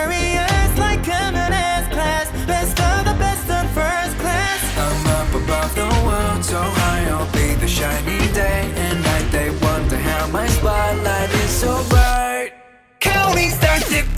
luxurious like I'm in S-class. Best of the best on first class. I'm up above the world, so high I'll be the shining day and night. They wonder how my spotlight is so bright. Counting stars.